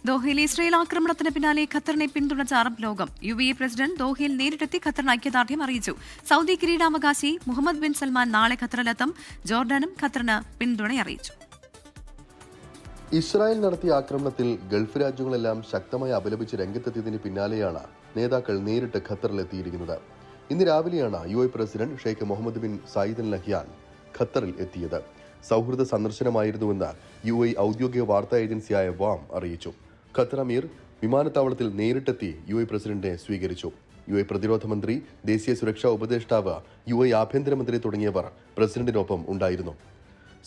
ദോഹയിലെ Israel ആക്രമണത്തിന് പിന്നാലെ ഖത്തറിനെ പിന്തുണച്ച അറബ് ലോകം. UAE പ്രസിഡന്റ് ദോഹയിൽ നേരിട്ടെത്തി ഖത്തറിന് ഐക്യദാർഢ്യം അറിയിച്ചു. സൗദി കിരീടാവകാശി മുഹമ്മദ് ബിൻ സൽമാൻ നാളെ ഖത്തറിലെത്തും. ജോർഡാനും ഖത്തറിന് പിന്തുണ അറിയിച്ചു. ഇസ്രായേൽ നടത്തിയ ആക്രമണത്തിൽ ഗൾഫ് രാജ്യങ്ങളെല്ലാം ശക്തമായി അപലപിച്ച് രംഗത്തെത്തിയതിന് പിന്നാലെയാണ് നേതാക്കൾ നേരിട്ട് ഖത്തറിലെത്തിയിരിക്കുന്നത്. ഇന്ന് രാവിലെയാണ് UAE president Sheikh Mohammed bin Zayed Al Nahyan ഖത്തറിൽ എത്തിയത്. സൗഹൃദ സന്ദർശനമായിരുന്നുവെന്ന് UAE ഔദ്യോഗിക വാർത്താ ഏജൻസിയായ വാം അറിയിച്ചു. ഖത്തർ അമീർ വിമാനത്താവളത്തിൽ നേരിട്ടെത്തി UAE പ്രസിഡന്റിനെ സ്വീകരിച്ചു. UAE പ്രതിരോധ മന്ത്രി, ദേശീയ സുരക്ഷാ ഉപദേഷ്ടാവ്, UAE ആഭ്യന്തരമന്ത്രി തുടങ്ങിയവർ പ്രസിഡന്റിനൊപ്പം ഉണ്ടായിരുന്നു.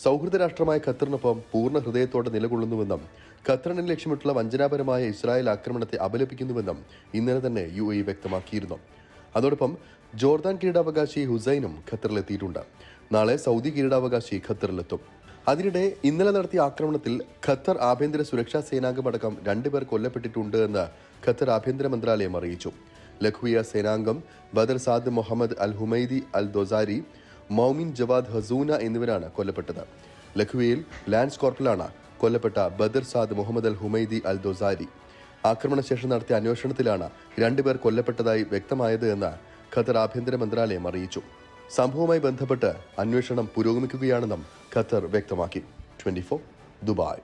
സൗഹൃദ രാഷ്ട്രമായ ഖത്തറിനൊപ്പം പൂർണ്ണ ഹൃദയത്തോടെ നിലകൊള്ളുന്നുവെന്നും ഖത്തറിനെ ലക്ഷ്യമിട്ടുള്ള വഞ്ചനാപരമായ ഇസ്രായേൽ ആക്രമണത്തെ അപലപിക്കുന്നുവെന്നും ഇന്നലെ തന്നെ UAE വ്യക്തമാക്കിയിരുന്നു. അതോടൊപ്പം ജോർദാൻ കിരീടാവകാശി ഹുസൈനും ഖത്തറിലെത്തിയിട്ടുണ്ട്. നാളെ സൗദി കിരീടാവകാശി ഖത്തറിലെത്തും. അതിനിടെ ഇന്നലെ നടത്തിയ ആക്രമണത്തിൽ ഖത്തർ ആഭ്യന്തര സുരക്ഷാ സേനാംഗമടക്കം 2 പേർ കൊല്ലപ്പെട്ടിട്ടുണ്ട് എന്ന് ഖത്തർ ആഭ്യന്തര മന്ത്രാലയം അറിയിച്ചു. ലഖ്വിയ സേനാംഗം ബദർ സാദ് മുഹമ്മദ് അൽ ഹുമൈദി അൽ ദോസാരി, മൗമിൻ ജവാദ് ഹസൂന എന്നിവരാണ് കൊല്ലപ്പെട്ടത്. ലഖ്വിയയിൽ ലാൻസ് കോർപ്പലാണ് കൊല്ലപ്പെട്ട ബദർ സാദ് മുഹമ്മദ് അൽ ഹുമൈദി അൽ ദോസാരി. ആക്രമണശേഷം നടത്തിയ അന്വേഷണത്തിലാണ് 2 പേർ കൊല്ലപ്പെട്ടതായി വ്യക്തമായത് എന്ന് ഖത്തർ ആഭ്യന്തര മന്ത്രാലയം അറിയിച്ചു. സംഭവവുമായി ബന്ധപ്പെട്ട് അന്വേഷണം പുരോഗമിക്കുകയാണെന്നും ഖത്തർ വ്യക്തമാക്കി. 24 ദുബായ്.